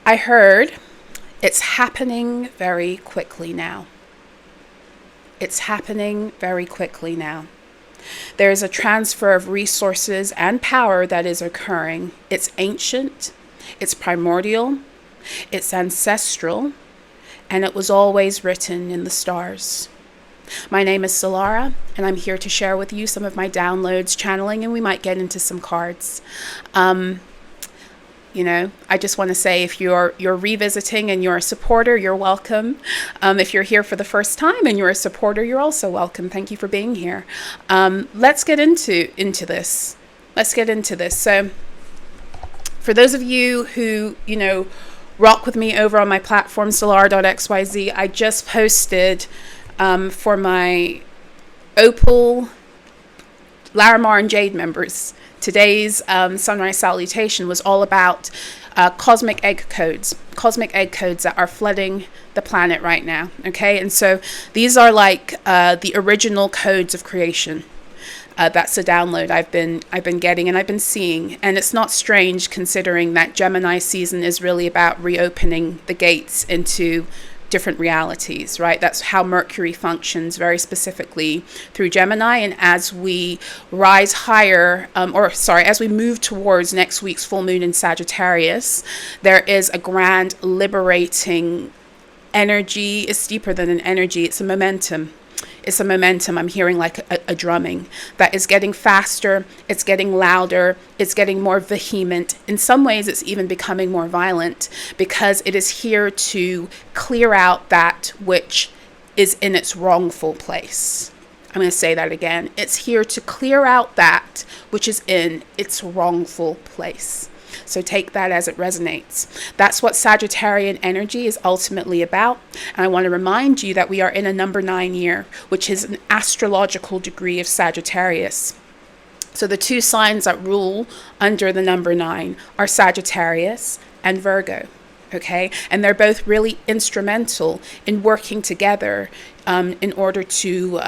I heard it's happening very quickly now. It's happening very quickly now. There is a transfer of resources and power that is occurring. It's ancient, it's primordial, it's ancestral, and it was always written in the stars. My name is Solara, and I'm here to share with you some of my downloads, channeling, and we might get into some cards. I just want to say, if you're revisiting and you're a supporter, you're welcome. If you're here for the first time and you're a supporter, you're also welcome. Thank you for being here. Let's get into this. So for those of you who, rock with me over on my platform, solar.xyz, I just posted for my Opal, Larimar, and Jade members. Today's sunrise salutation was all about cosmic egg codes that are flooding the planet right now. Okay, and so these are like the original codes of creation. That's a download I've been getting and I've been seeing, and it's not strange considering that Gemini season is really about reopening the gates into different realities, right? That's how Mercury functions very specifically through Gemini. And as we rise higher, as we move towards next week's full moon in Sagittarius, there is a grand liberating energy. It's deeper than an energy. It's a momentum. I'm hearing like a drumming that is getting faster. It's getting louder. It's getting more vehement. In some ways, it's even becoming more violent because it is here to clear out that which is in its wrongful place. I'm going to say that again. It's here to clear out that which is in its wrongful place. So take that as it resonates. That's what Sagittarian energy is ultimately about. And I want to remind you that we are in a number 9 year, which is an astrological degree of Sagittarius. So the two signs that rule under the number 9 are Sagittarius and Virgo. Okay, and they're both really instrumental in working together in order to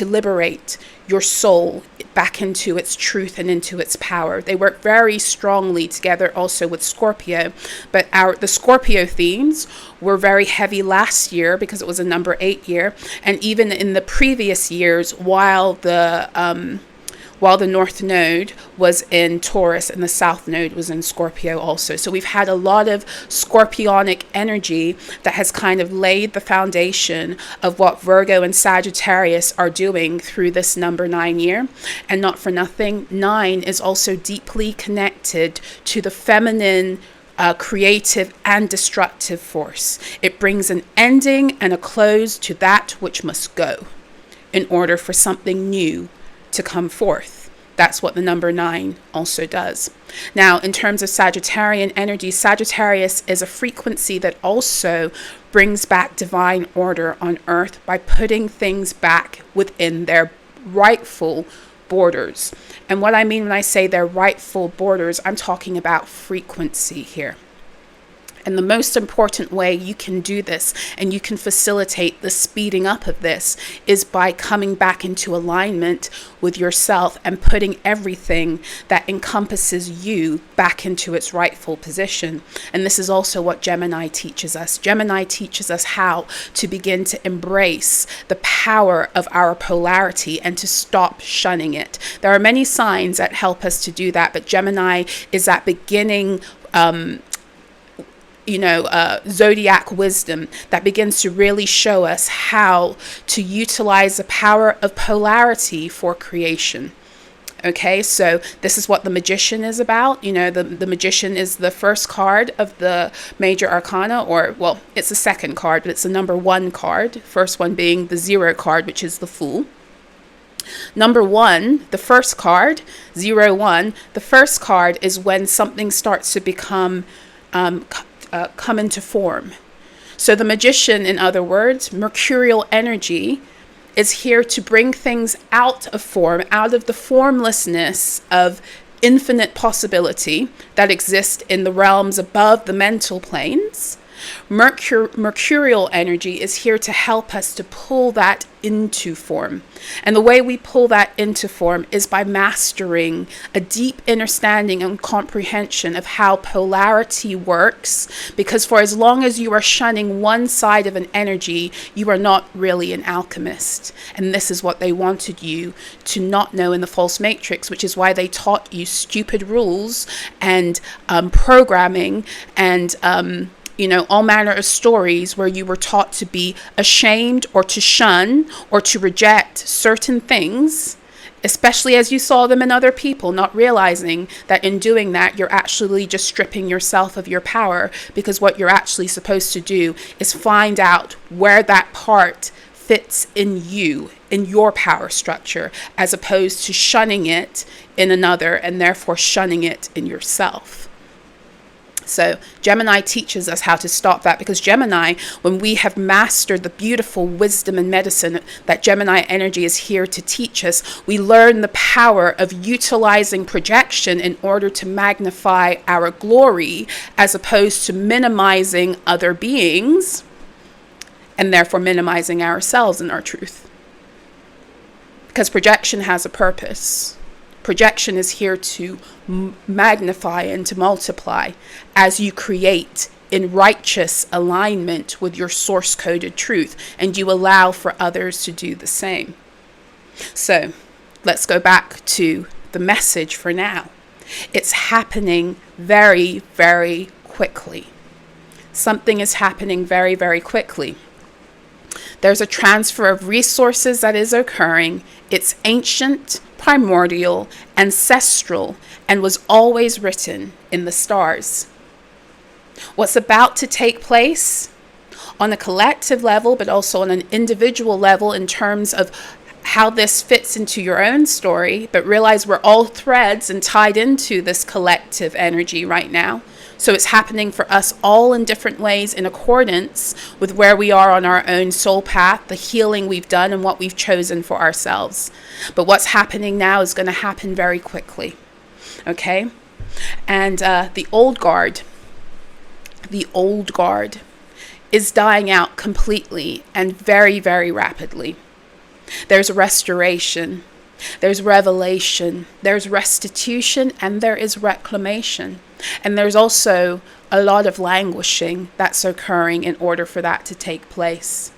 liberate your soul back into its truth and into its power. They work very strongly together also with Scorpio, but the Scorpio themes were very heavy last year because it was a number 8 year, and even in the previous years while the North Node was in Taurus and the South Node was in Scorpio also. So we've had a lot of Scorpionic energy that has kind of laid the foundation of what Virgo and Sagittarius are doing through this number 9 year. And not for nothing, 9 is also deeply connected to the feminine creative and destructive force. It brings an ending and a close to that which must go in order for something new to come forth. That's what the number 9 also does. Now, in terms of Sagittarian energy, Sagittarius is a frequency that also brings back divine order on earth by putting things back within their rightful borders. And what I mean when I say their rightful borders, I'm talking about frequency here. And the most important way you can do this and you can facilitate the speeding up of this is by coming back into alignment with yourself and putting everything that encompasses you back into its rightful position. And this is also what Gemini teaches us. Gemini teaches us how to begin to embrace the power of our polarity and to stop shunning it. There are many signs that help us to do that, but Gemini is that beginning zodiac wisdom that begins to really show us how to utilize the power of polarity for creation. Okay, so this is what the Magician is about. The Magician is the first card of the major arcana, it's the second card, but it's the number 1 card. First one being the 0 card, which is the Fool. Number 1, the first card, 0-1, the first card is when something starts to become come into form. So the Magician, in other words, mercurial energy, is here to bring things out of form, out of the formlessness of infinite possibility that exist in the realms above the mental planes, Mercurial energy is here to help us to pull that into form. And the way we pull that into form is by mastering a deep understanding and comprehension of how polarity works. Because for as long as you are shunning one side of an energy, you are not really an alchemist. And this is what they wanted you to not know in the false matrix, which is why they taught you stupid rules and programming and all manner of stories where you were taught to be ashamed or to shun or to reject certain things, especially as you saw them in other people, not realizing that in doing that, you're actually just stripping yourself of your power, because what you're actually supposed to do is find out where that part fits in you, in your power structure, as opposed to shunning it in another and therefore shunning it in yourself. So Gemini teaches us how to stop that, because Gemini, when we have mastered the beautiful wisdom and medicine that Gemini energy is here to teach us, we learn the power of utilizing projection in order to magnify our glory, as opposed to minimizing other beings and therefore minimizing ourselves and our truth. Because projection has a purpose. Projection is here to magnify and to multiply as you create in righteous alignment with your source-coded truth, and you allow for others to do the same. So let's go back to the message for now. It's happening very, very quickly. Something is happening very, very quickly. There's a transfer of resources that is occurring. It's ancient, primordial, ancestral, and was always written in the stars. What's about to take place on a collective level, but also on an individual level in terms of how this fits into your own story, but realize we're all threads and tied into this collective energy right now. So it's happening for us all in different ways in accordance with where we are on our own soul path, the healing we've done, and what we've chosen for ourselves. But what's happening now is going to happen very quickly. Okay? And the old guard is dying out completely and very, very rapidly. There's restoration. There's revelation, there's restitution, and there is reclamation. And there's also a lot of languishing that's occurring in order for that to take place.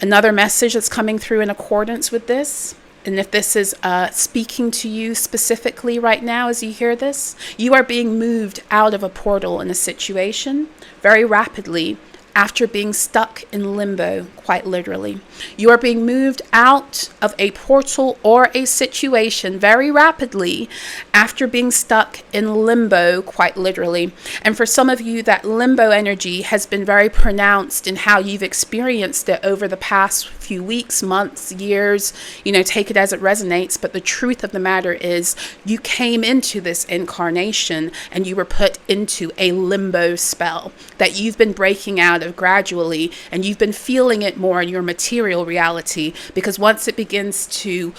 Another message that's coming through in accordance with this, and if this is speaking to you specifically right now as you hear this, you are being moved out of a portal in a situation very rapidly, after being stuck in limbo, quite literally. You are being moved out of a portal or a situation very rapidly after being stuck in limbo, quite literally. And for some of you, that limbo energy has been very pronounced in how you've experienced it over the past few weeks, months, years. Take it as it resonates. But the truth of the matter is, you came into this incarnation and you were put into a limbo spell that you've been breaking out of gradually, and you've been feeling it more in your material reality, because once it begins to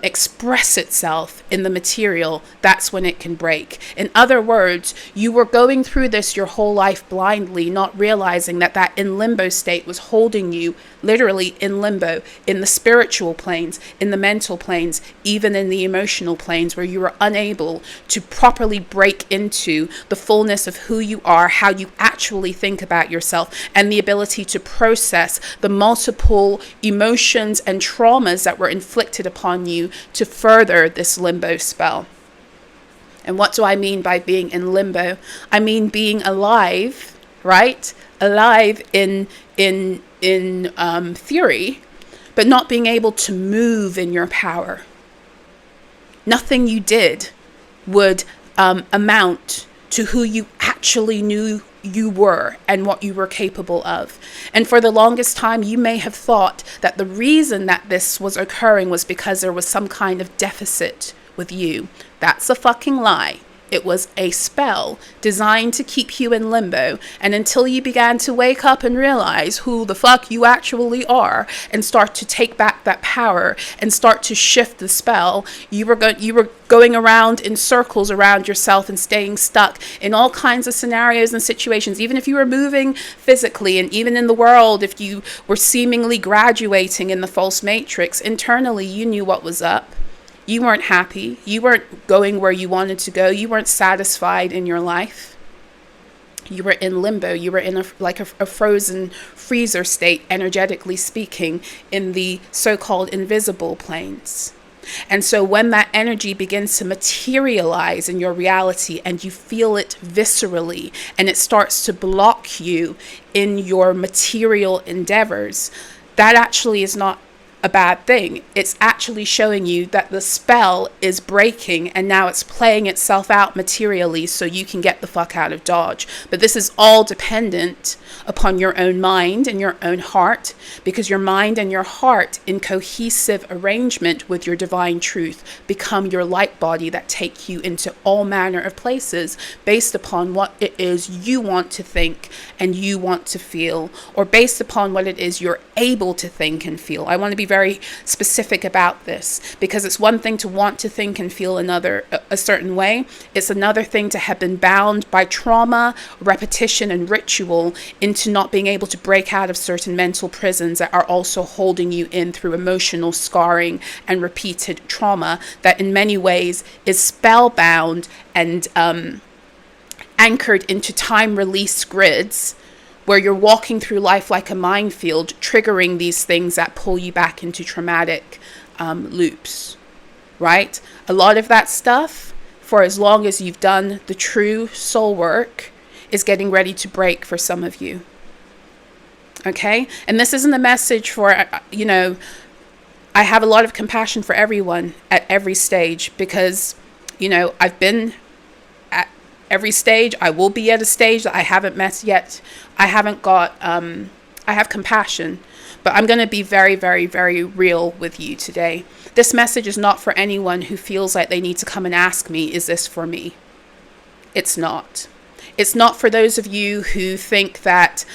express itself in the material, that's when it can break. In other words, you were going through this your whole life blindly, not realizing that in limbo state was holding you literally in limbo, in the spiritual planes, in the mental planes, even in the emotional planes, where you were unable to properly break into the fullness of who you are, how you actually think about yourself, and the ability to process the multiple emotions and traumas that were inflicted upon you to further this limbo spell. And what do I mean by being in limbo? I mean being alive, right? Alive in theory, but not being able to move in your power. Nothing you did would amount to who you actually knew you were and what you were capable of. And for the longest time, you may have thought that the reason that this was occurring was because there was some kind of deficit with you. That's a fucking lie. it was a spell designed to keep you in limbo. And until you began to wake up and realize who the fuck you actually are and start to take back that power and start to shift the spell, you were going around in circles around yourself and staying stuck in all kinds of scenarios and situations. Even if you were moving physically, and even in the world, if you were seemingly graduating in the false matrix, internally you knew what was up. You weren't happy. You weren't going where you wanted to go. You weren't satisfied in your life. You were in limbo. You were in a frozen freezer state, energetically speaking, in the so-called invisible planes. And so when that energy begins to materialize in your reality and you feel it viscerally and it starts to block you in your material endeavors, that actually is not a bad thing. It's actually showing you that the spell is breaking and now it's playing itself out materially so you can get the fuck out of Dodge. But this is all dependent upon your own mind and your own heart, because your mind and your heart in cohesive arrangement with your divine truth become your light body that take you into all manner of places based upon what it is you want to think and you want to feel, or based upon what it is you're able to think and feel. I want to be very specific about this, because it's one thing to want to think and feel a certain way. It's another thing to have been bound by trauma, repetition, and ritual into not being able to break out of certain mental prisons that are also holding you in through emotional scarring and repeated trauma that in many ways is spellbound and anchored into time release grids, where you're walking through life like a minefield, triggering these things that pull you back into traumatic loops, right? A lot of that stuff, for as long as you've done the true soul work, is getting ready to break for some of you. Okay? And this isn't a message for, I have a lot of compassion for everyone at every stage, because, I've been at every stage. I will be at a stage that I haven't met yet. I have compassion, but I'm going to be very, very, very real with you today. This message is not for anyone who feels like they need to come and ask me, is this for me? It's not. It's not for those of you who think that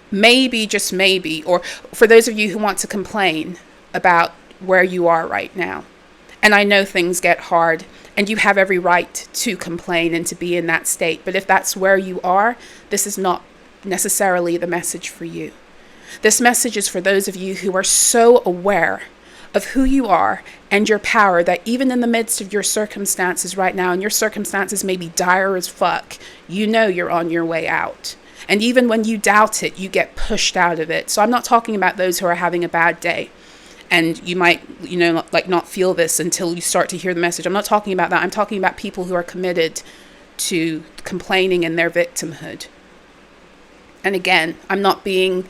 maybe, just maybe, or for those of you who want to complain about where you are right now. And I know things get hard, and you have every right to complain and to be in that state. But if that's where you are, this is not necessarily the message for you. This message is for those of you who are so aware of who you are and your power that even in the midst of your circumstances right now, and your circumstances may be dire as fuck, you're on your way out. And even when you doubt it, you get pushed out of it. So I'm not talking about those who are having a bad day. And you might, not feel this until you start to hear the message. I'm not talking about that. I'm talking about people who are committed to complaining in their victimhood. And again, I'm not being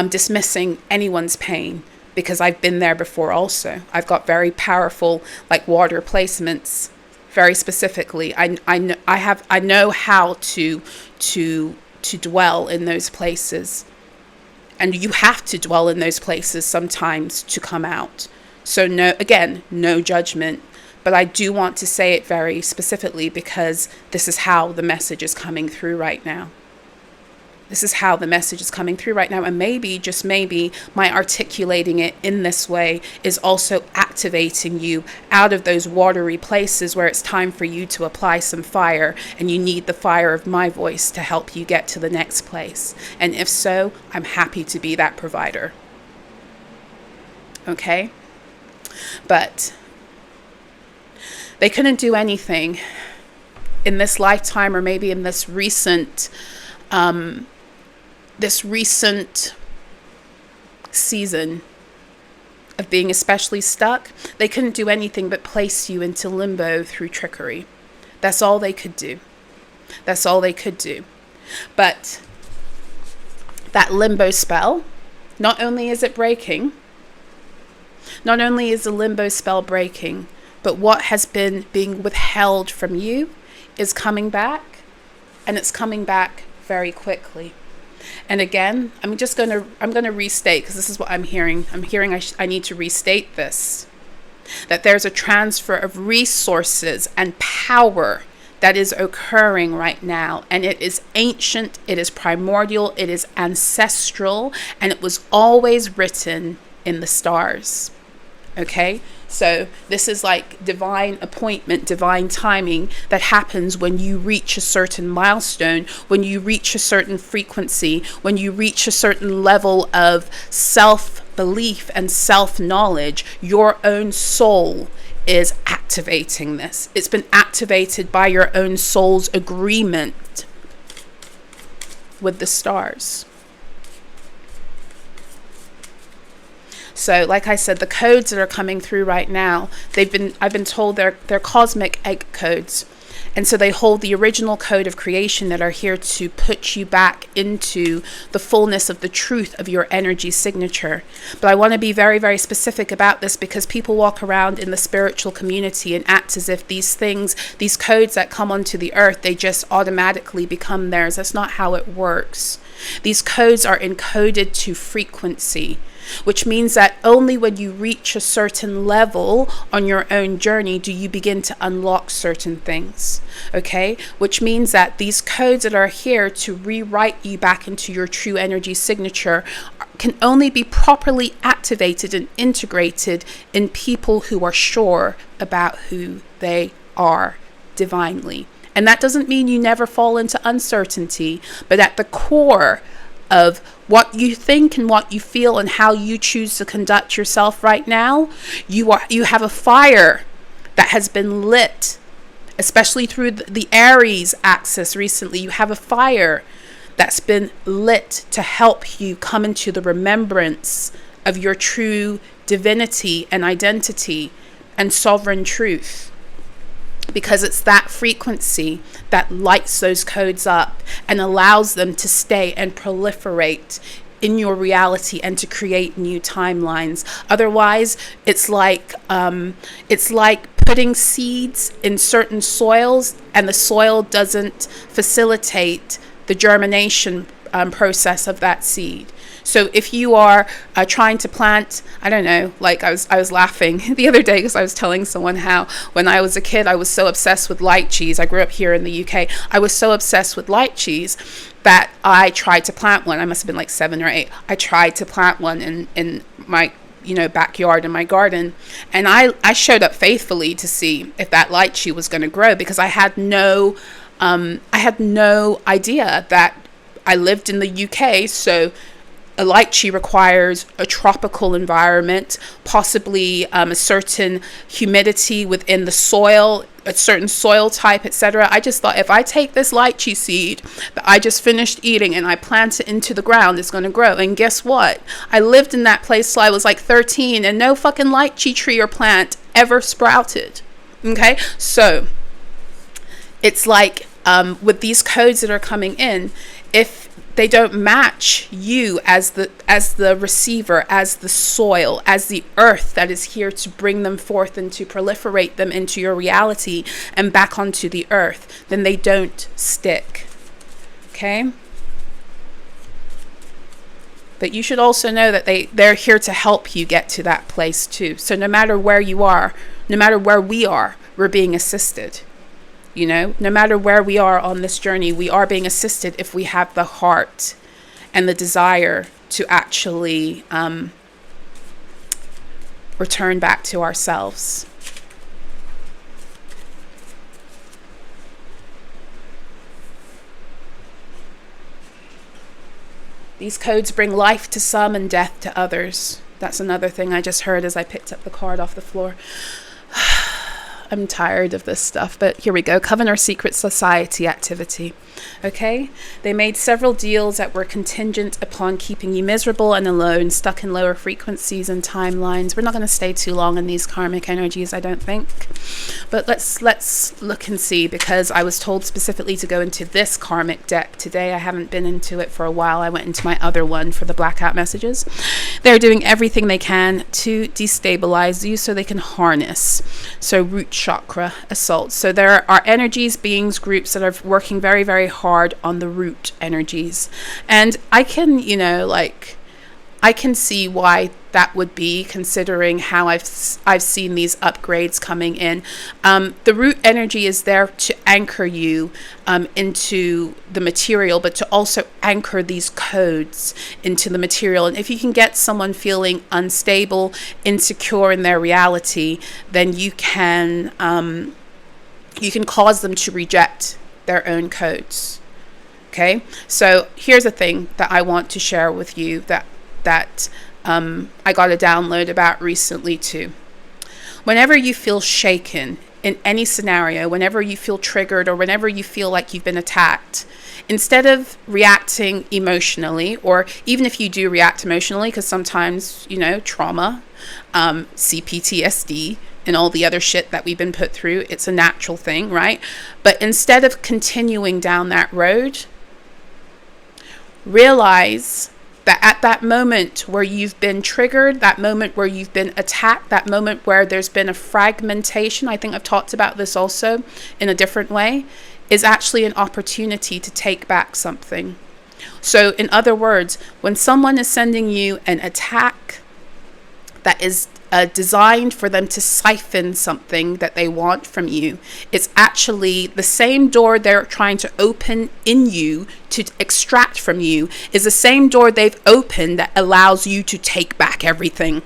dismissing anyone's pain, because I've been there before also. I've got very powerful, water placements, very specifically. I know how to dwell in those places. And you have to dwell in those places sometimes to come out. So no judgment. But I do want to say it very specifically, because this is how the message is coming through right now. This is how the message is coming through right now. And maybe, just maybe, my articulating it in this way is also activating you out of those watery places where it's time for you to apply some fire, and you need the fire of my voice to help you get to the next place. And if so, I'm happy to be that provider. Okay? But they couldn't do anything in this lifetime, or maybe in this recent season of being especially stuck. They couldn't do anything but place you into limbo through trickery. That's all they could do. That's all they could do. But that limbo spell, not only is it breaking, not only is the limbo spell breaking, but what has been being withheld from you is coming back, and it's coming back very quickly. And again, I'm going to restate, because this is what I'm hearing. I'm hearing I need to restate this, that there's a transfer of resources and power that is occurring right now. And it is ancient, it is primordial, it is ancestral, and it was always written in the stars. Okay, so this is like divine appointment, divine timing that happens when you reach a certain milestone, when you reach a certain frequency, when you reach a certain level of self-belief and self-knowledge. Your own soul is activating this. It's been activated by your own soul's agreement with the stars. So like I said, the codes that are coming through right now, I've been told they're cosmic egg codes. And so they hold the original code of creation that are here to put you back into the fullness of the truth of your energy signature. But I want to be very, very specific about this, because people walk around in the spiritual community and act as if these things, these codes that come onto the earth, they just automatically become theirs. That's not how it works. These codes are encoded to frequency, which means that only when you reach a certain level on your own journey do you begin to unlock certain things. Okay, which means that these codes that are here to rewrite you back into your true energy signature can only be properly activated and integrated in people who are sure about who they are divinely. And that doesn't mean you never fall into uncertainty, but at the core of what you think and what you feel and how you choose to conduct yourself right now, you have a fire that has been lit, especially through the Aries axis recently. You have a fire that's been lit to help you come into the remembrance of your true divinity and identity and sovereign truth. Because it's that frequency that lights those codes up and allows them to stay and proliferate in your reality and to create new timelines. Otherwise, it's like putting seeds in certain soils, and the soil doesn't facilitate the germination process of that seed. So if you are trying to plant, I don't know, like I was laughing the other day because I was telling someone how when I was a kid, I was so obsessed with light cheese. I grew up here in the UK. I was so obsessed with light cheese that I tried to plant one. I must have been like 7 or 8. I tried to plant one in my backyard in my garden, and I showed up faithfully to see if that lychee was going to grow, because I had no idea that I lived in the UK. So a lychee requires a tropical environment, possibly a certain humidity within the soil, a certain soil type, etc. I just thought, if I take this lychee seed that I just finished eating and I plant it into the ground, it's going to grow. And guess what? I lived in that place till I was like 13, and no fucking lychee tree or plant ever sprouted. Okay, so it's like with these codes that are coming in, if they don't match you as the receiver, as the soil, as the earth that is here to bring them forth and to proliferate them into your reality and back onto the earth, then they don't stick. Okay? But you should also know that they're here to help you get to that place too. So no matter where you are, no matter where we are, we're being assisted. No matter where we are on this journey, we are being assisted if we have the heart and the desire to actually return back to ourselves. These codes bring life to some and death to others. That's another thing I just heard as I picked up the card off the floor. I'm tired of this stuff, but here we go. Covenant Secret Society activity. Okay? They made several deals that were contingent upon keeping you miserable and alone, stuck in lower frequencies and timelines. We're not going to stay too long in these karmic energies, I don't think. But let's look and see, because I was told specifically to go into this karmic deck today. I haven't been into it for a while. I went into my other one for the blackout messages. They're doing everything they can to destabilize you so they can harness. So root chakra assault. So there are energies, beings, groups that are working very, very hard on the root energies. And I can, I can see why that would be, considering how I've seen these upgrades coming in. The root energy is there to anchor you into the material, but to also anchor these codes into the material. And if you can get someone feeling unstable, insecure in their reality, then you can cause them to reject their own codes. Okay, so here's a thing that I want to share with you that I got a download about recently too. Whenever you feel shaken in any scenario, whenever you feel triggered, or whenever you feel like you've been attacked, instead of reacting emotionally, or even if you do react emotionally, because sometimes, trauma, CPTSD, and all the other shit that we've been put through, it's a natural thing, right? But instead of continuing down that road, realize that at that moment where you've been triggered, that moment where you've been attacked, that moment where there's been a fragmentation, I think I've talked about this also in a different way, is actually an opportunity to take back something. So in other words, when someone is sending you an attack that is designed for them to siphon something that they want from you, it's actually the same door they're trying to open in you to extract from you is the same door they've opened that allows you to take back everything.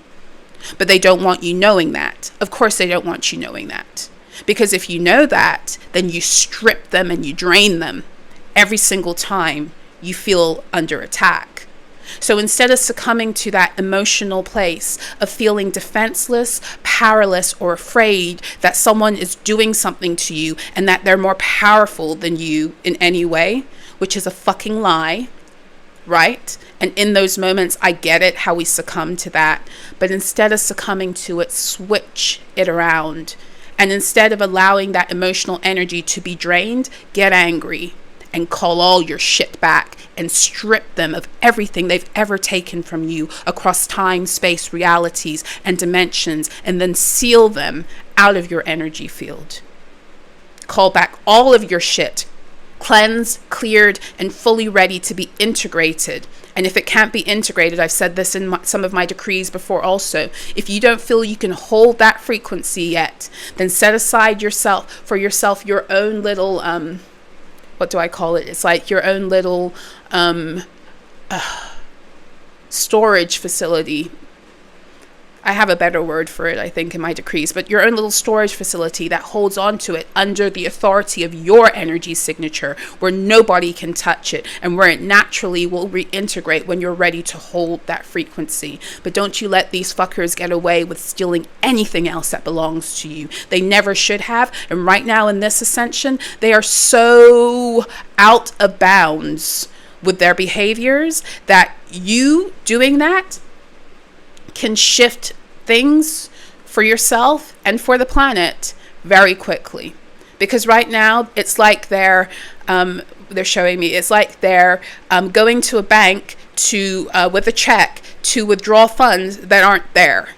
But they don't want you knowing that. Of course they don't want you knowing that. Because if you know that, then you strip them and you drain them every single time you feel under attack. So instead of succumbing to that emotional place of feeling defenseless, powerless, or afraid that someone is doing something to you and that they're more powerful than you in any way, which is a fucking lie, right? And in those moments, I get it, how we succumb to that. But instead of succumbing to it, switch it around. And instead of allowing that emotional energy to be drained, get angry and call all your shit back and strip them of everything they've ever taken from you across time, space, realities, and dimensions, and then seal them out of your energy field. Call back all of your shit, cleansed, cleared, and fully ready to be integrated. And if it can't be integrated, I've said this in some of my decrees before also, if you don't feel you can hold that frequency yet, then set aside for yourself your own little what do I call it? It's like your own little storage facility. I have a better word for it, I think, in my decrees, but your own little storage facility that holds on to it under the authority of your energy signature, where nobody can touch it and where it naturally will reintegrate when you're ready to hold that frequency. But don't you let these fuckers get away with stealing anything else that belongs to you. They never should have. And right now in this ascension, they are so out of bounds with their behaviors that you doing that can shift things for yourself and for the planet very quickly. Because right now it's like they're showing me, it's like they're going to a bank to with a check to withdraw funds that aren't there,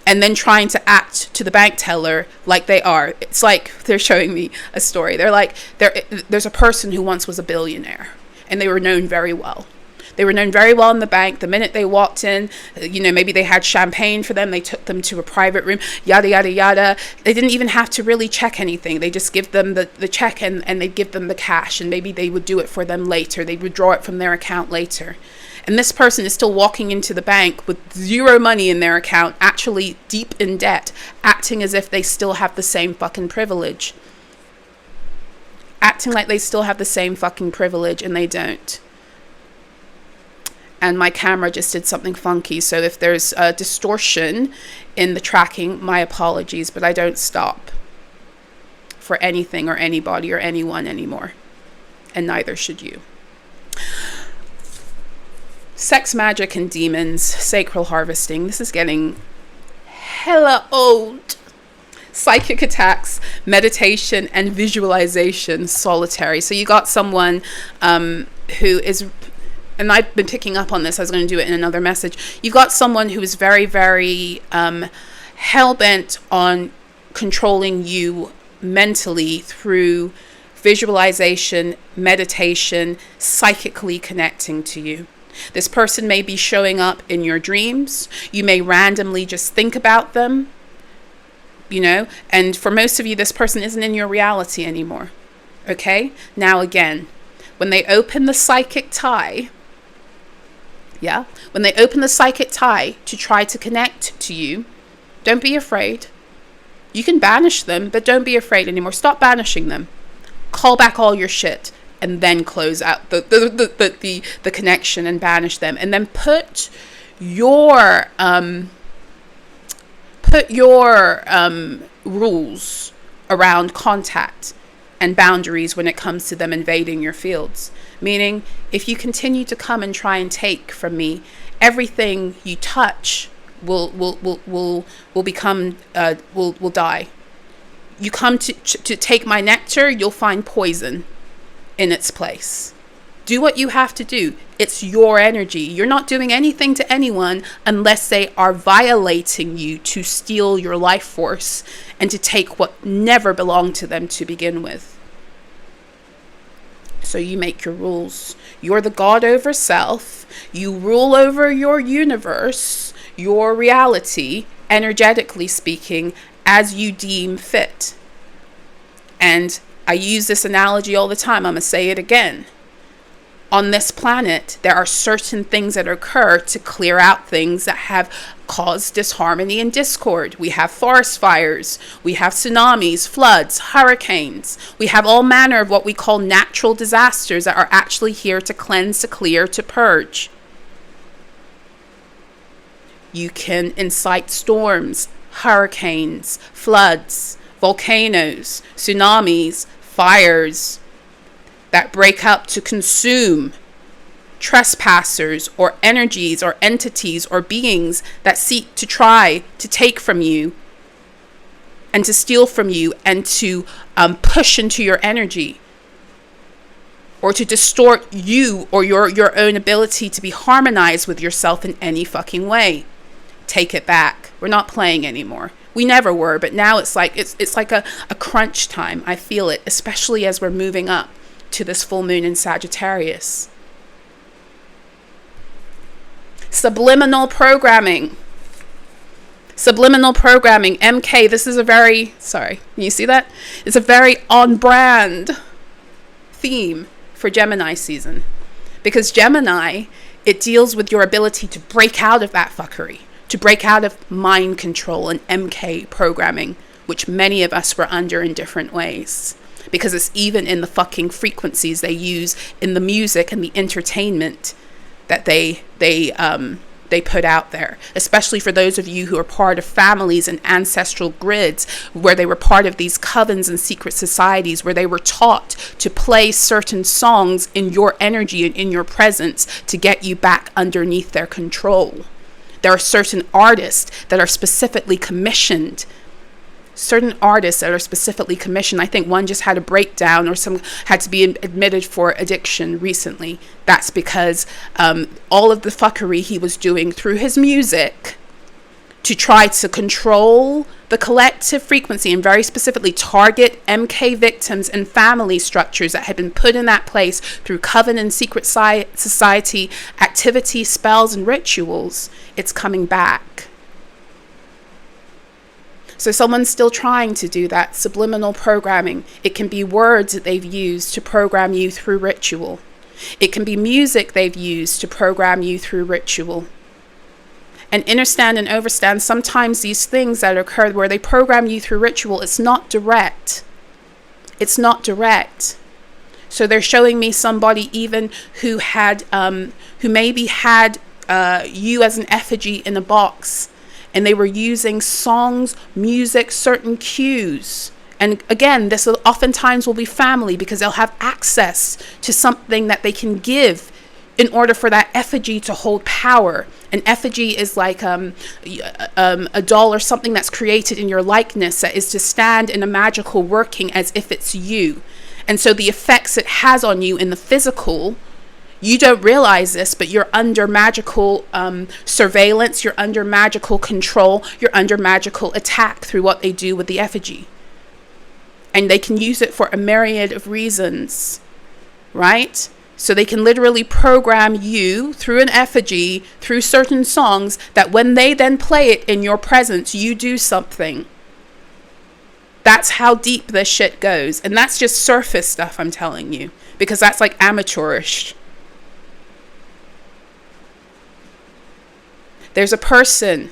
and then trying to act to the bank teller like they are. It's like they're showing me a story. They're like, there's a person who once was a billionaire and they were known very well. They were known very well in the bank. The minute they walked in, maybe they had champagne for them. They took them to a private room, yada, yada, yada. They didn't even have to really check anything. They just give them the check and they'd give them the cash. And maybe they would do it for them later. They'd withdraw it from their account later. And this person is still walking into the bank with zero money in their account, actually deep in debt, acting as if they still have the same fucking privilege. Acting like they still have the same fucking privilege, and they don't. And my camera just did something funky. So if there's a distortion in the tracking, my apologies, but I don't stop for anything or anybody or anyone anymore. And neither should you. Sex, magic, and demons, sacral harvesting. This is getting hella old. Psychic attacks, meditation, and visualization, solitary. So you got someone who is... And I've been picking up on this. I was going to do it in another message. You've got someone who is very, very hell-bent on controlling you mentally through visualization, meditation, psychically connecting to you. This person may be showing up in your dreams. You may randomly just think about them, and for most of you, this person isn't in your reality anymore. Okay? Now again, when they open the psychic tie, when they open the psychic tie to try to connect to you, don't be afraid. You can banish them, but don't be afraid anymore. Stop banishing them. Call back all your shit, and then close out the connection and banish them, and then put your rules around contact and boundaries when it comes to them invading your fields. Meaning, if you continue to come and try and take from me, everything you touch will become will die. You come to take my nectar, you'll find poison in its place. Do what you have to do. It's your energy. You're not doing anything to anyone unless they are violating you to steal your life force and to take what never belonged to them to begin with. So you make your rules. You're the God over self. You rule over your universe, your reality, energetically speaking, as you deem fit. And I use this analogy all the time. I'm going to say it again. On this planet, there are certain things that occur to clear out things that have caused disharmony and discord. We have forest fires, we have tsunamis, floods, hurricanes. We have all manner of what we call natural disasters that are actually here to cleanse, to clear, to purge. You can incite storms, hurricanes, floods, volcanoes, tsunamis, fires that break up to consume trespassers or energies or entities or beings that seek to try to take from you and to steal from you and to push into your energy or to distort you or your own ability to be harmonized with yourself in any fucking way. Take it back. We're not playing anymore. We never were, but now it's like a crunch time. I feel it, especially as we're moving up to this full moon in Sagittarius. Subliminal programming. Subliminal programming, MK, this is a very, can you see that? It's a very on-brand theme for Gemini season. Because Gemini, it deals with your ability to break out of that fuckery, to break out of mind control and MK programming, which many of us were under in different ways. Because it's even in the fucking frequencies they use in the music and the entertainment that they put out there. Especially for those of you who are part of families and ancestral grids, where they were part of these covens and secret societies, where they were taught to play certain songs in your energy and in your presence to get you back underneath their control. There are certain artists that are specifically commissioned. I think one just had a breakdown or some had to be admitted for addiction recently. That's because all of the fuckery he was doing through his music to try to control the collective frequency and very specifically target MK victims and family structures that had been put in that place through coven and secret society activity, spells, and rituals. It's coming back. So someone's still trying to do that subliminal programming. It can be words that they've used to program you through ritual. It can be music they've used to program you through ritual. And understand and overstand, sometimes these things that occur where they program you through ritual, it's not direct. It's not direct. So they're showing me somebody even who had, who maybe had you as an effigy in a box. And they were using songs, music, certain cues. And again, this oftentimes will be family because they'll have access to something that they can give in order for that effigy to hold power. An effigy is like a doll or something that's created in your likeness that is to stand in a magical working as if it's you. And so the effects it has on you in the physical, you don't realize this, but you're under magical surveillance, you're under magical control, you're under magical attack through what they do with the effigy. And they can use it for a myriad of reasons, right? So they can literally program you through an effigy, through certain songs, that when they then play it in your presence, you do something. That's how deep this shit goes. And that's just surface stuff, I'm telling you. Because that's like amateurish. There's a person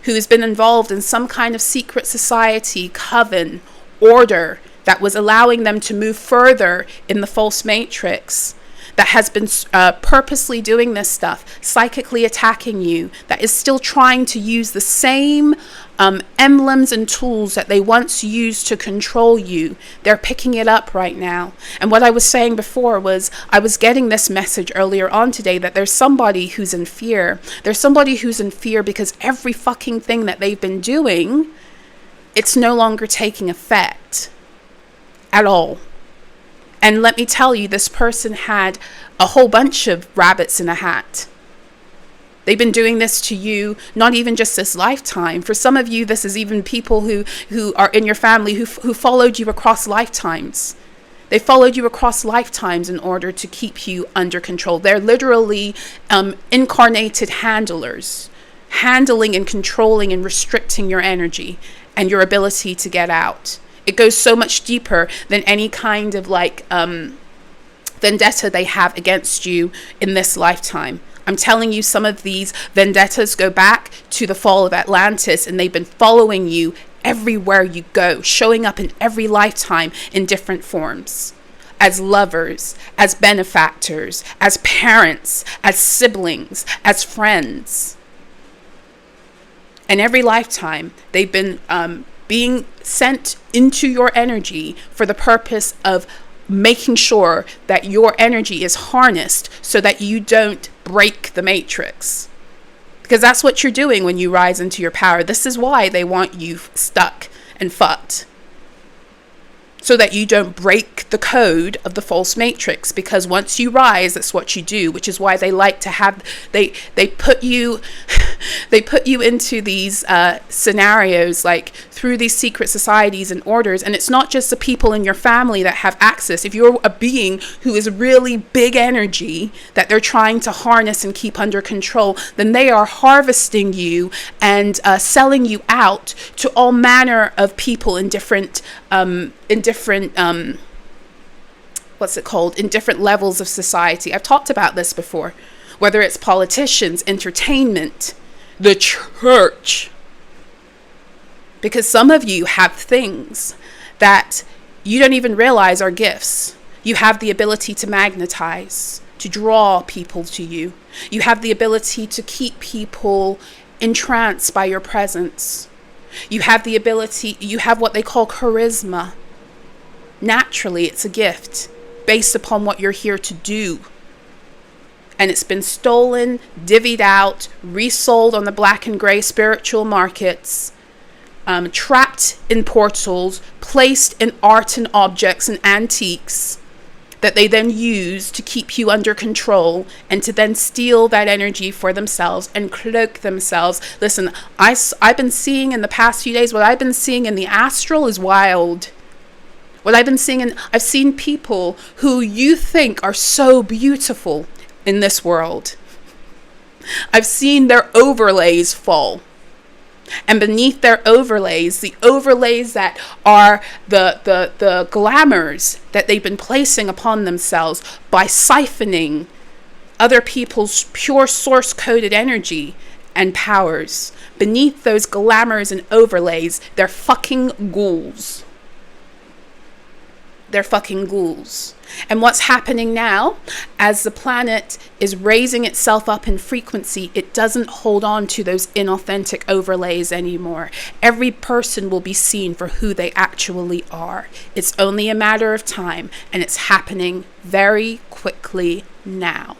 who has been involved in some kind of secret society, coven, order, that was allowing them to move further in the false matrix, that has been purposely doing this stuff, psychically attacking you, that is still trying to use the same emblems and tools that they once used to control you. They're picking it up right now. And what I was saying before was, I was getting this message earlier on today that there's somebody who's in fear. There's somebody who's in fear because every fucking thing that they've been doing, it's no longer taking effect at all. And let me tell you, this person had a whole bunch of rabbits in a hat. They've been doing this to you, not even just this lifetime. For some of you, this is even people who are in your family who followed you across lifetimes. They followed you across lifetimes in order to keep you under control. They're literally incarnated handlers, handling and controlling and restricting your energy and your ability to get out. It goes so much deeper than any kind of like vendetta they have against you in this lifetime. I'm telling you, some of these vendettas go back to the fall of Atlantis, and they've been following you everywhere you go, showing up in every lifetime in different forms. As lovers, as benefactors, as parents, as siblings, as friends. And every lifetime, they've been being sent into your energy for the purpose of making sure that your energy is harnessed so that you don't break the matrix. Because that's what you're doing when you rise into your power. This is why they want you stuck and fucked. So that you don't break the code of the false matrix. Because once you rise, that's what you do. Which is why they like to have, they put you into these scenarios, like through these secret societies and orders. And it's not just the people in your family that have access. If you're a being who is really big energy that they're trying to harness and keep under control, then they are harvesting you and selling you out to all manner of people in different what's it called? In different levels of society. I've talked about this before. Whether it's politicians, entertainment, the church. Because some of you have things that you don't even realize are gifts. You have the ability to magnetize, to draw people to you. You have the ability to keep people entranced by your presence. You have the ability, you have what they call charisma. Naturally, it's a gift based upon what you're here to do. And it's been stolen, divvied out, resold on the black and gray spiritual markets, trapped in portals, placed in art and objects and antiques that they then use to keep you under control and to then steal that energy for themselves and cloak themselves. Listen, I've been seeing in the past few days, what I've been seeing in the astral is wild. What I've been seeing, I've seen people who you think are so beautiful in this world. I've seen their overlays fall. And beneath their overlays, the overlays that are the glamours that they've been placing upon themselves by siphoning other people's pure source coded energy and powers. Beneath those glamours and overlays, they're fucking ghouls. They're fucking ghouls. And what's happening now, as the planet is raising itself up in frequency, it doesn't hold on to those inauthentic overlays anymore. Every person will be seen for who they actually are. It's only a matter of time, and it's happening very quickly now.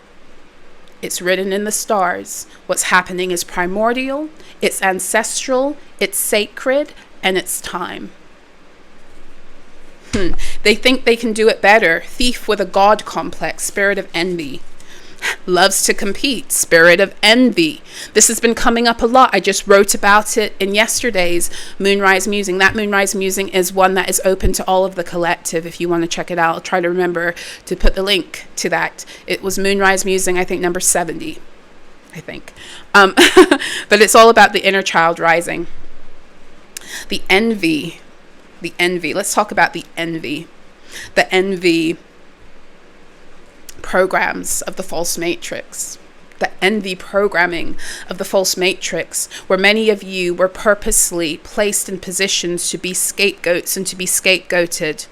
It's written in the stars. What's happening is primordial, it's ancestral, it's sacred, and it's time. They think they can do it better. Thief with a god complex, spirit of envy. loves to compete, spirit of envy. This has been coming up a lot. I just wrote about it in yesterday's Moonrise Musing. That Moonrise Musing is one that is open to all of the collective. If you want to check it out, I'll try to remember to put the link to that. It was Moonrise Musing, I think number 70, I think. But it's all about the inner child rising. The envy. Let's talk about the envy. The envy programs of the false matrix, the envy programming of the false matrix, where many of you were purposely placed in positions to be scapegoats and to be scapegoated.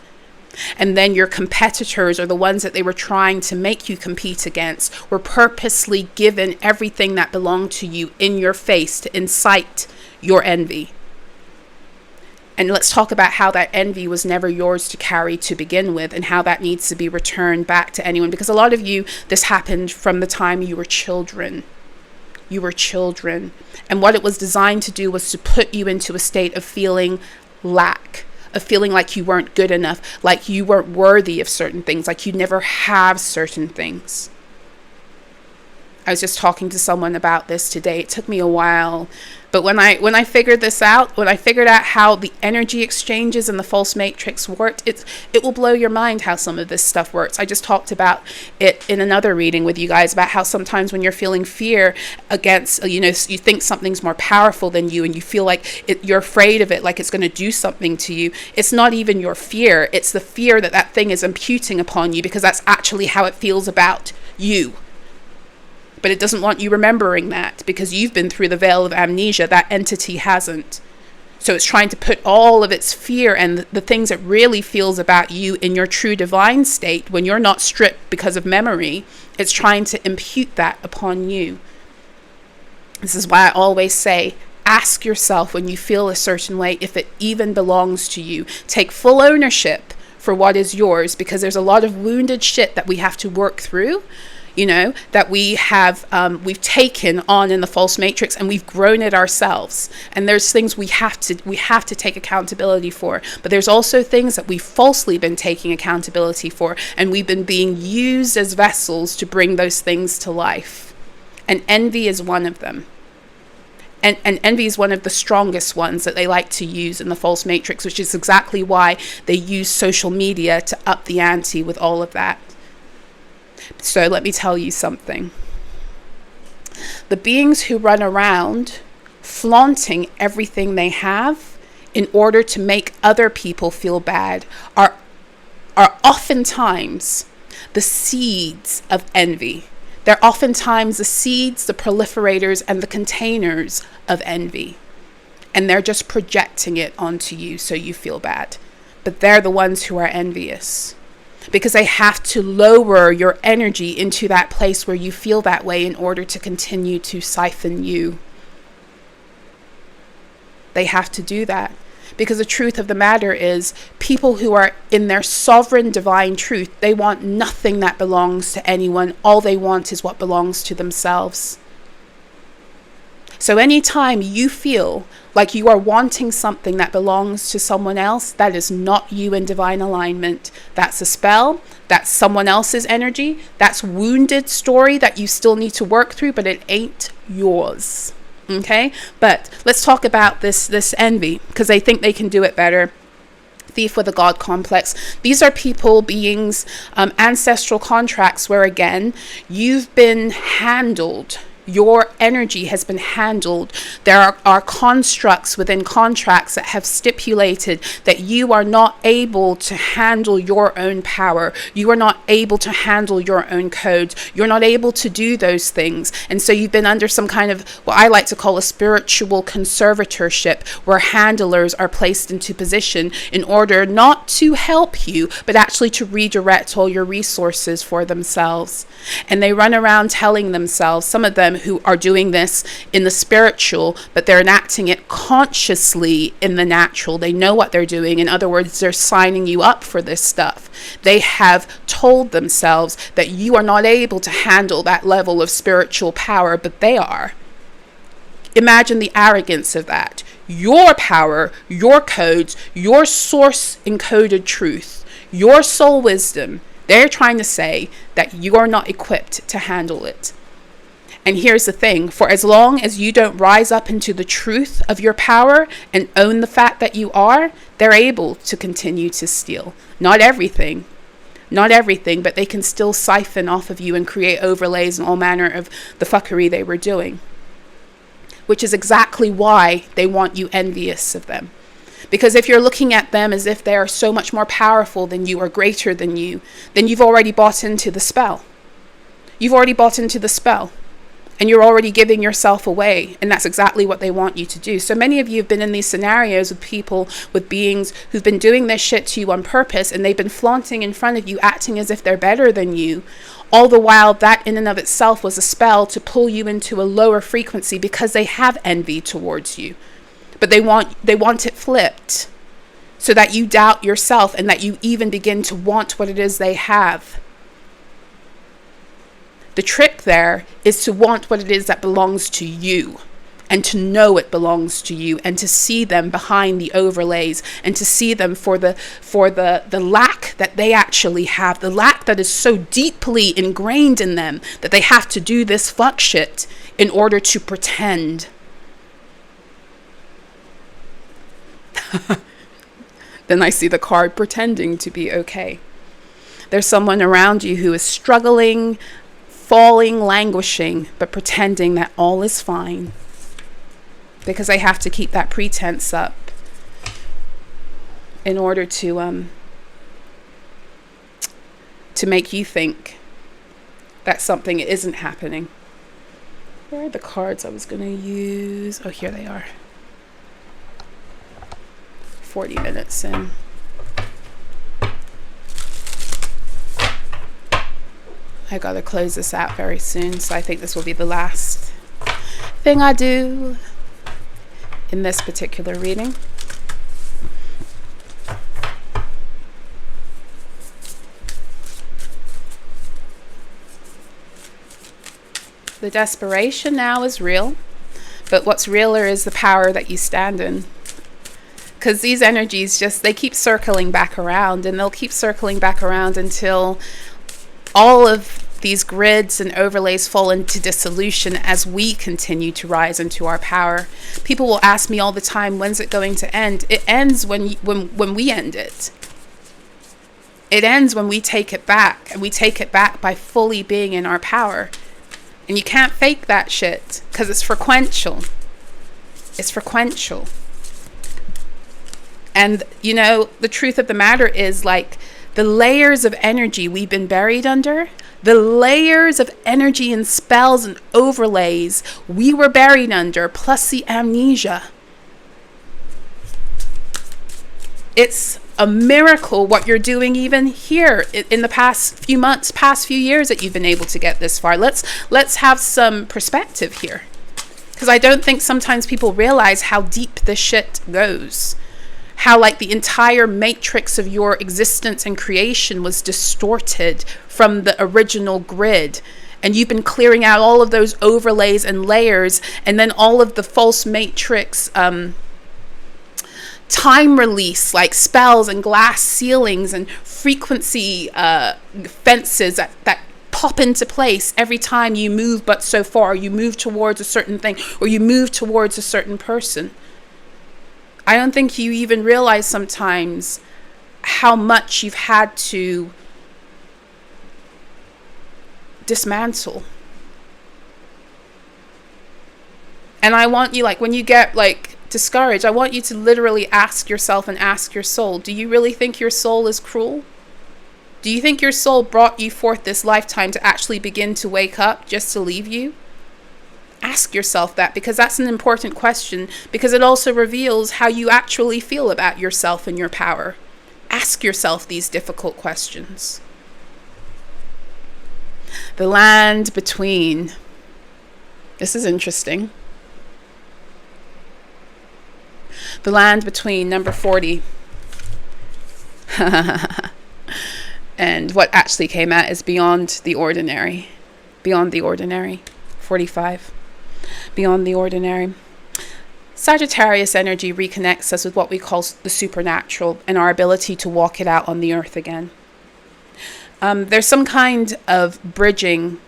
And then your competitors, or the ones that they were trying to make you compete against, were purposely given everything that belonged to you in your face to incite your envy. And let's talk about how that envy was never yours to carry to begin with, and how that needs to be returned back to anyone. Because a lot of you, this happened from the time you were children. You were children. And what it was designed to do was to put you into a state of feeling lack, of feeling like you weren't good enough, like you weren't worthy of certain things, like you never have certain things. I was just talking to someone about this today. It took me a while, but when I figured this out, when I figured out how the energy exchanges and the false matrix worked, it will blow your mind how some of this stuff works. I just talked about it in another reading with you guys about how sometimes when you're feeling fear against, you think something's more powerful than you, and you feel like you're afraid of it, like it's going to do something to you. It's not even your fear. It's the fear that thing is imputing upon you, because that's actually how it feels about you. But it doesn't want you remembering that, because you've been through the veil of amnesia. That entity hasn't. So it's trying to put all of its fear and the things it really feels about you in your true divine state, when you're not stripped because of memory. It's trying to impute that upon you. This is why I always say, ask yourself when you feel a certain way if it even belongs to you. Take full ownership for what is yours, because there's a lot of wounded shit that we have to work through, that we have, we've taken on in the false matrix, and we've grown it ourselves. And there's things we have to take accountability for. But there's also things that we've falsely been taking accountability for, and we've been being used as vessels to bring those things to life. And envy is one of them. And envy is one of the strongest ones that they like to use in the false matrix, which is exactly why they use social media to up the ante with all of that. So let me tell you something. The beings who run around flaunting everything they have in order to make other people feel bad are oftentimes the seeds of envy. They're oftentimes the seeds, the proliferators, and the containers of envy. And they're just projecting it onto you so you feel bad. But they're the ones who are envious, because they have to lower your energy into that place where you feel that way in order to continue to siphon you. They have to do that, because the truth of the matter is, people who are in their sovereign divine truth, they want nothing that belongs to anyone. All they want is what belongs to themselves. So anytime you feel like you are wanting something that belongs to someone else, that is not you in divine alignment. That's a spell. That's someone else's energy. That's wounded story that you still need to work through, but it ain't yours. Okay? But let's talk about this envy, because they think they can do it better. Thief with a God complex. These are people, beings, ancestral contracts where, again, you've been handled. Your energy has been handled. There are constructs within contracts that have stipulated that you are not able to handle your own power. You are not able to handle your own codes. You're not able to do those things. And so you've been under some kind of what I like to call a spiritual conservatorship, where handlers are placed into position in order not to help you, but actually to redirect all your resources for themselves. And they run around telling themselves, some of them who are doing this in the spiritual, but they're enacting it consciously in the natural. They know what they're doing. In other words, they're signing you up for this stuff. They have told themselves that you are not able to handle that level of spiritual power, but they are. Imagine the arrogance of that. Your power, your codes, your source encoded truth, your soul wisdom, They're trying to say that you are not equipped to handle it. And here's the thing, for as long as you don't rise up into the truth of your power and own the fact that you are, they're able to continue to steal. Not everything, but they can still siphon off of you and create overlays and all manner of the fuckery they were doing. Which is exactly why they want you envious of them. Because if you're looking at them as if they are so much more powerful than you or greater than you, then you've already bought into the spell. You've already bought into the spell. And you're already giving yourself away. And that's exactly what they want you to do. So many of you have been in these scenarios with people, with beings who've been doing this shit to you on purpose. And they've been flaunting in front of you, acting as if they're better than you. All the while, that in and of itself was a spell to pull you into a lower frequency because they have envy towards you. But they want it flipped so that you doubt yourself and that you even begin to want what it is they have. The trick there is to want what it is that belongs to you and to know it belongs to you and to see them behind the overlays and to see them for the lack that they actually have, the lack that is so deeply ingrained in them that they have to do this fuck shit in order to pretend. Then I see the card pretending to be okay. There's someone around you who is struggling, falling, languishing, but pretending that all is fine because they have to keep that pretense up in order to make you think that something isn't happening. Where are the cards I was going to use? Oh, here they are. 40 minutes in. I gotta close this out very soon, so I think this will be the last thing I do in this particular reading. The desperation now is real, but what's realer is the power that you stand in. Because these energies they keep circling back around, and they'll keep circling back around until all of these grids and overlays fall into dissolution as we continue to rise into our power. People will ask me all the time, when's it going to end? It ends when we end it. It ends when we take it back, and we take it back by fully being in our power. And you can't fake that shit because it's frequential. It's frequential. And, you know, the truth of the matter is, like, the layers of energy we've been buried under, the layers of energy and spells and overlays we were buried under, plus the amnesia. It's a miracle what you're doing even here in the past few months, past few years that you've been able to get this far. Let's have some perspective here. Because I don't think sometimes people realize how deep this shit goes. How like the entire matrix of your existence and creation was distorted from the original grid. And you've been clearing out all of those overlays and layers, and then all of the false matrix time release, like spells and glass ceilings and frequency fences that pop into place every time you move but so far. You move towards a certain thing, or you move towards a certain person. I don't think you even realize sometimes how much you've had to dismantle. And I want you, like, when you get like discouraged, I want you to literally ask yourself and ask your soul, do you really think your soul is cruel? Do you think your soul brought you forth this lifetime to actually begin to wake up just to leave you? Ask yourself that, because that's an important question, because it also reveals how you actually feel about yourself and your power. Ask yourself these difficult questions. The land between. This is interesting. The land between, number 40. And what actually came out is beyond the ordinary. Beyond the ordinary. 45. Beyond the ordinary. Sagittarius energy reconnects us with what we call the supernatural and our ability to walk it out on the earth again. There's some kind of bridging,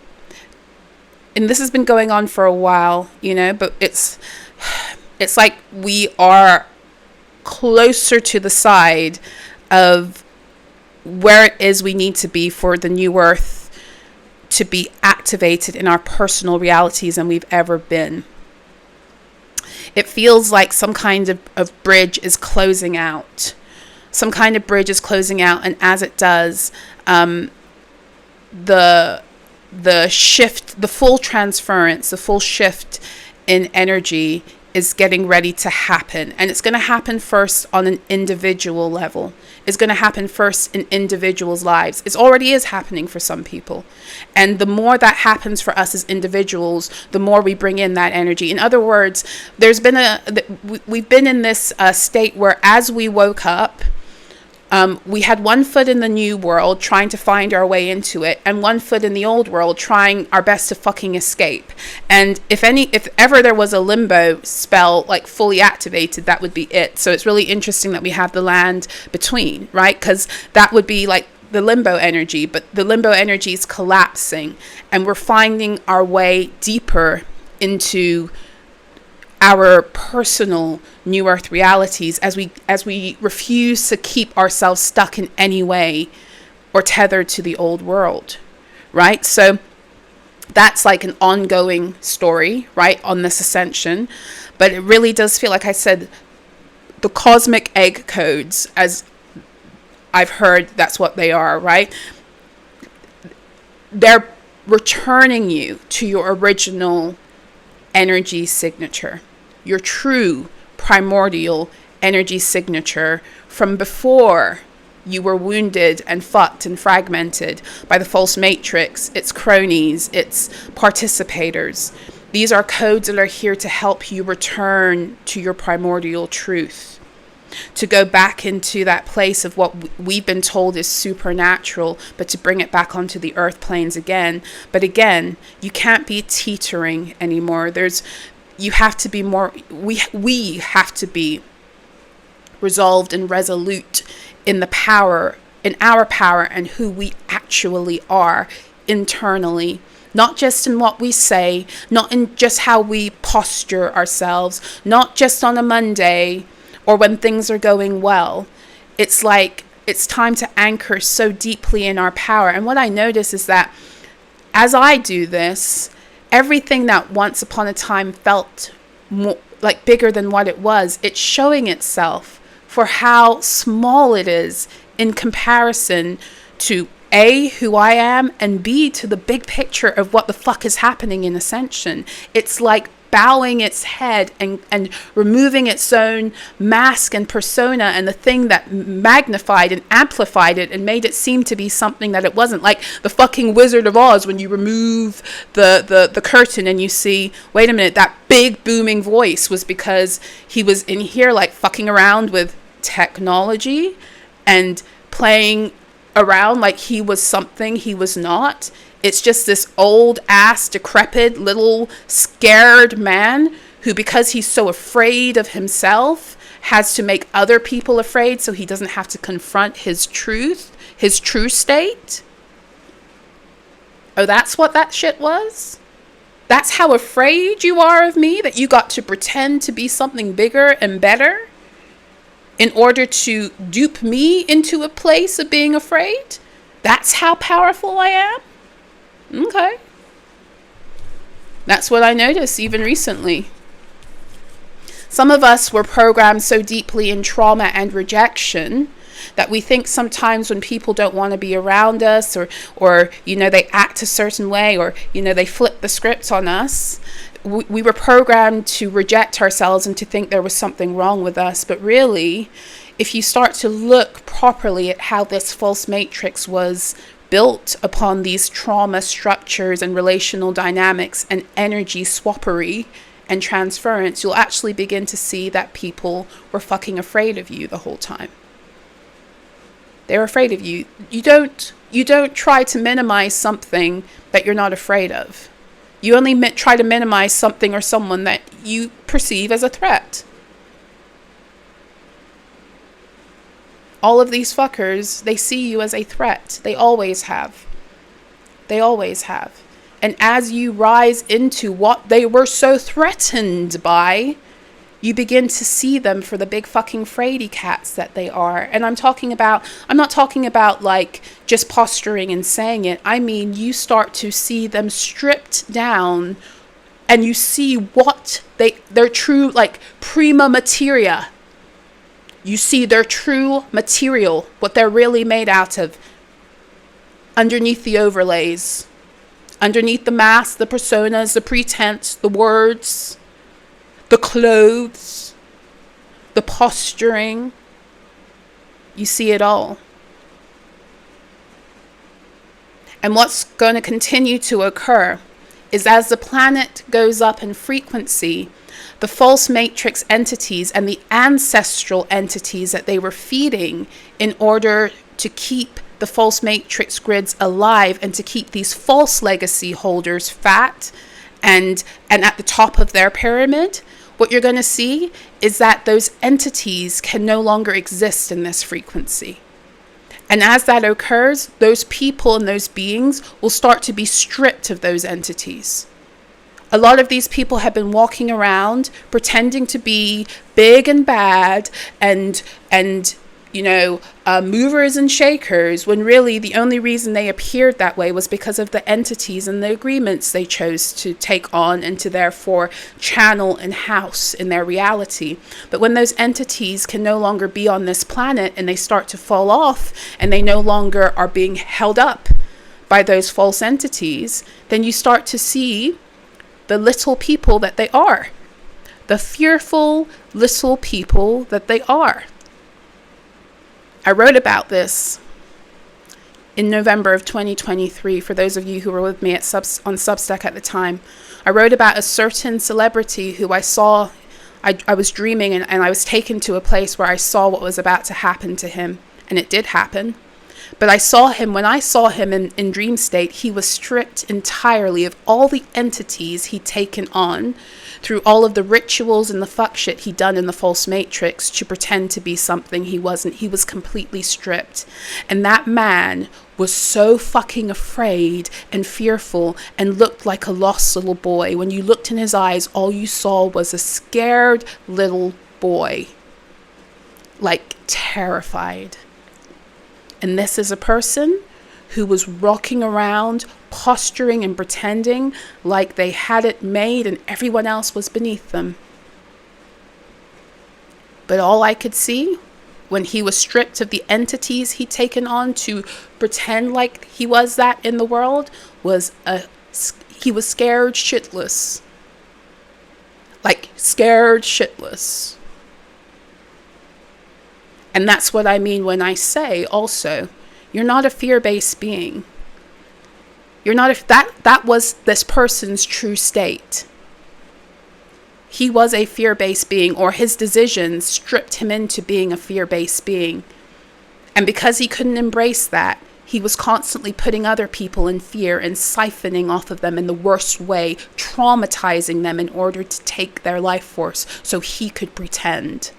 and this has been going on for a while, but it's like we are closer to the side of where it is we need to be for the new earth to be activated in our personal realities than we've ever been. It feels like some kind of bridge is closing out. Some kind of bridge is closing out, and as it does, the shift, the full transference, the full shift in energy is getting ready to happen. And it's going to happen first on an individual level. It's going to happen first in individuals' lives. It already is happening for some people. And the more that happens for us as individuals, the more we bring in that energy. In other words, we've been in this state where as we woke up, we had one foot in the new world trying to find our way into it, and one foot in the old world trying our best to fucking escape. And if ever there was a limbo spell like fully activated, that would be it. So it's really interesting that we have the land between, right? Because that would be like the limbo energy, but the limbo energy is collapsing, and we're finding our way deeper into our personal new earth realities as we refuse to keep ourselves stuck in any way or tethered to the old world, right? So that's like an ongoing story, right, on this ascension. But it really does feel, like I said, the cosmic egg codes, as I've heard that's what they are, right? They're returning you to your original energy signature, your true primordial energy signature from before you were wounded and fucked and fragmented by the false matrix, its cronies, its participators. These are codes that are here to help you return to your primordial truth, to go back into that place of what we've been told is supernatural, but to bring it back onto the earth planes again. But again, you can't be teetering anymore. You have to be more, we have to be resolved and resolute in the power, in our power and who we actually are internally. Not just in what we say, not in just how we posture ourselves, not just on a Monday or when things are going well. It's like, it's time to anchor so deeply in our power. And what I notice is that as I do this, everything that once upon a time felt more, like bigger than what it was, it's showing itself for how small it is in comparison to A, who I am, and B, to the big picture of what the fuck is happening in Ascension. It's like bowing its head and removing its own mask and persona and the thing that magnified and amplified it and made it seem to be something that it wasn't. Like the fucking Wizard of Oz, when you remove the curtain and you see, wait a minute, that big booming voice was because he was in here like fucking around with technology and playing around like he was something he was not. It's just this old ass, decrepit, little scared man who, because he's so afraid of himself, has to make other people afraid so he doesn't have to confront his truth, his true state. Oh, that's what that shit was? That's how afraid you are of me, that you got to pretend to be something bigger and better in order to dupe me into a place of being afraid? That's how powerful I am? Okay. That's what I noticed even recently. Some of us were programmed so deeply in trauma and rejection that we think sometimes when people don't want to be around us or they act a certain way or, they flip the script on us, we were programmed to reject ourselves and to think there was something wrong with us. But really, if you start to look properly at how this false matrix was built upon these trauma structures and relational dynamics and energy swappery and transference, you'll actually begin to see that people were fucking afraid of you the whole time. They're afraid of you. You don't try to minimize something that you're not afraid of. You only try to minimize something or someone that you perceive as a threat. All of these fuckers, they see you as a threat. They always have. They always have. And as you rise into what they were so threatened by, you begin to see them for the big fucking fraidy cats that they are. And I'm not talking about like just posturing and saying it. I mean, you start to see them stripped down, and you see what their true, like, prima materia. You see their true material, what they're really made out of, underneath the overlays, underneath the mask, the personas, the pretense, the words, the clothes, the posturing. You see it all. And what's going to continue to occur is, as the planet goes up in frequency, the false matrix entities and the ancestral entities that they were feeding in order to keep the false matrix grids alive and to keep these false legacy holders fat and at the top of their pyramid, what you're going to see is that those entities can no longer exist in this frequency. And as that occurs, those people and those beings will start to be stripped of those entities. A lot of these people have been walking around pretending to be big and bad and movers and shakers, when really the only reason they appeared that way was because of the entities and the agreements they chose to take on and to therefore channel and house in their reality. But when those entities can no longer be on this planet and they start to fall off and they no longer are being held up by those false entities, then you start to see the little people that they are, the fearful little people that they are. I wrote about this in November of 2023, for those of you who were with me on Substack at the time. I wrote about a certain celebrity who I saw. I was dreaming and I was taken to a place where I saw what was about to happen to him. And it did happen. But when I saw him in dream state, he was stripped entirely of all the entities he'd taken on through all of the rituals and the fuck shit he'd done in the false matrix to pretend to be something he wasn't. He was completely stripped. And that man was so fucking afraid and fearful and looked like a lost little boy. When you looked in his eyes, all you saw was a scared little boy, like terrified. And this is a person who was rocking around, posturing and pretending like they had it made and everyone else was beneath them. But all I could see when he was stripped of the entities he'd taken on to pretend like he was that in the world was he was scared shitless. Like scared shitless. And that's what I mean when I say also, you're not a fear-based being. You're not that was this person's true state. He was a fear-based being, or his decisions stripped him into being a fear-based being. And because he couldn't embrace that, he was constantly putting other people in fear and siphoning off of them in the worst way, traumatizing them in order to take their life force so he could pretend.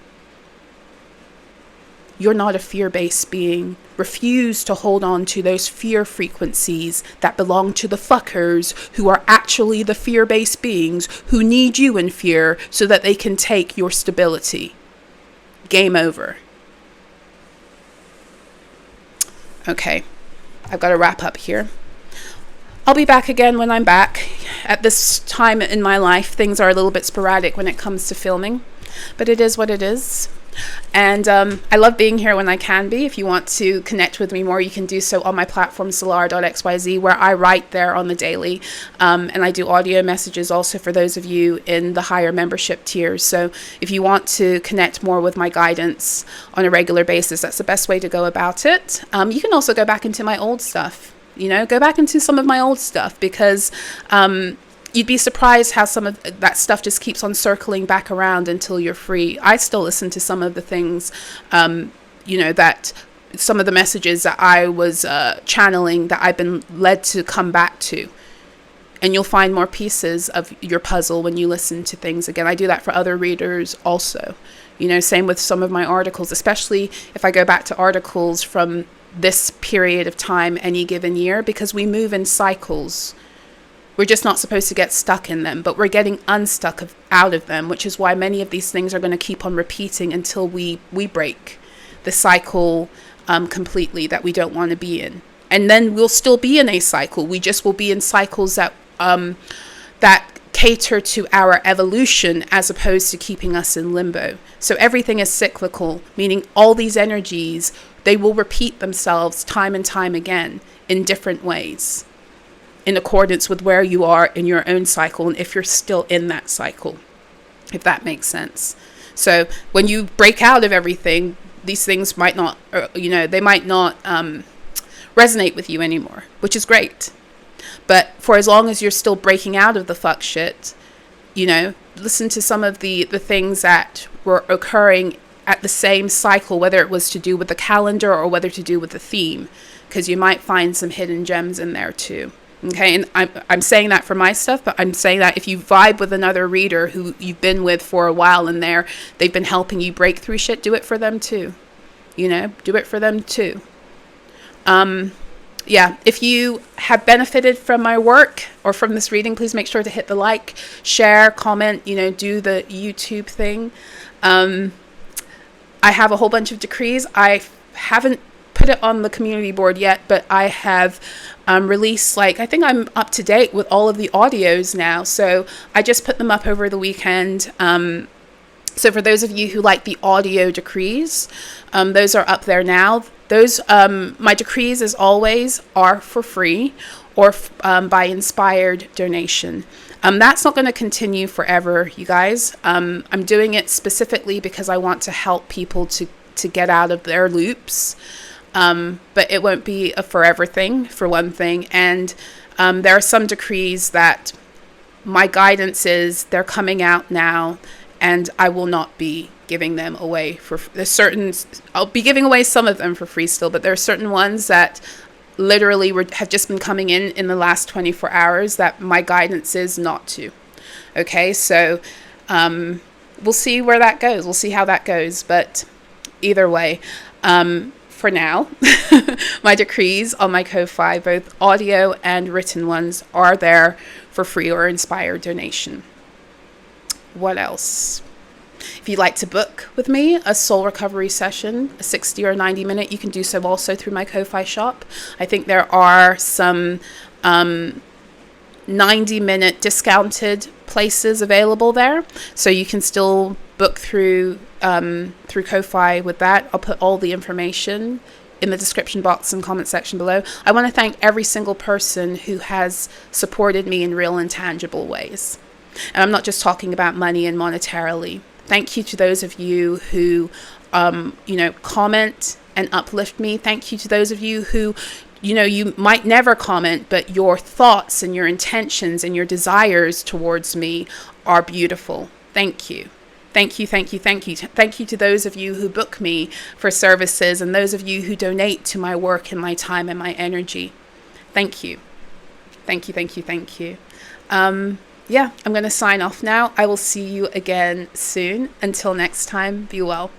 You're not a fear-based being. Refuse to hold on to those fear frequencies that belong to the fuckers who are actually the fear-based beings who need you in fear so that they can take your stability. Game over. Okay, I've got to wrap up here. I'll be back again when I'm back. At this time in my life, things are a little bit sporadic when it comes to filming, but it is what it is. And I love being here when I can be. If you want to connect with me more, you can do so on my platform, solar.xyz, where I write there on the daily. And I do audio messages also for those of you in the higher membership tiers. So if you want to connect more with my guidance on a regular basis, that's the best way to go about it. You can also go back into my old stuff. Go back into some of my old stuff, because you'd be surprised how some of that stuff just keeps on circling back around until you're free. I still listen to some of the things, that some of the messages that I was channeling that I've been led to come back to. And you'll find more pieces of your puzzle when you listen to things again. I do that for other readers also. You know, same with some of my articles, especially if I go back to articles from this period of time any given year, because we move in cycles. We're just not supposed to get stuck in them, but we're getting unstuck out of them, which is why many of these things are going to keep on repeating until we break the cycle completely that we don't want to be in. And then we'll still be in a cycle. We just will be in cycles that that cater to our evolution as opposed to keeping us in limbo. So everything is cyclical, meaning all these energies, they will repeat themselves time and time again in different ways, in accordance with where you are in your own cycle and if you're still in that cycle, if that makes sense. So when you break out of everything, these things might not, they might not resonate with you anymore, which is great. But for as long as you're still breaking out of the fuck shit, listen to some of the things that were occurring at the same cycle, whether it was to do with the calendar or whether to do with the theme, because you might find some hidden gems in there too. Okay, and I'm saying that for my stuff, but I'm saying that if you vibe with another reader who you've been with for a while and they've been helping you break through shit, do it for them too. Do it for them too. Yeah, if you have benefited from my work or from this reading, please make sure to hit the like, share, comment, do the YouTube thing. I have a whole bunch of decrees. I haven't put it on the community board yet, but I have released, I think I'm up to date with all of the audios now. So I just put them up over the weekend. So for those of you who like the audio decrees, those are up there now. Those, my decrees, as always, are for free or by inspired donation. That's not going to continue forever, you guys. I'm doing it specifically because I want to help people to get out of their loops. But it won't be a forever thing, for one thing. And there are some decrees that my guidance is they're coming out now, and I will not be giving them away for I'll be giving away some of them for free still, but there are certain ones that literally have just been coming in the last 24 hours that my guidance is not to. Okay, so we'll see where that goes. We'll see how that goes. But either way, for now, my decrees on my Ko-Fi, both audio and written ones, are there for free or inspired donation. What else? If you'd like to book with me a soul recovery session, a 60 or 90 minute, you can do so also through my Ko-Fi shop. I think there are some 90-minute discounted places available there, so you can still book through Ko-Fi with that. I'll put all the information in the description box and comment section below. I want to thank every single person who has supported me in real and tangible ways. And I'm not just talking about money and monetarily. Thank you to those of you who, comment and uplift me. Thank you to those of you who, you might never comment, but your thoughts and your intentions and your desires towards me are beautiful. Thank you. Thank you, thank you, thank you. Thank you to those of you who book me for services and those of you who donate to my work and my time and my energy. Thank you. Thank you, thank you, thank you. Yeah, I'm going to sign off now. I will see you again soon. Until next time, be well.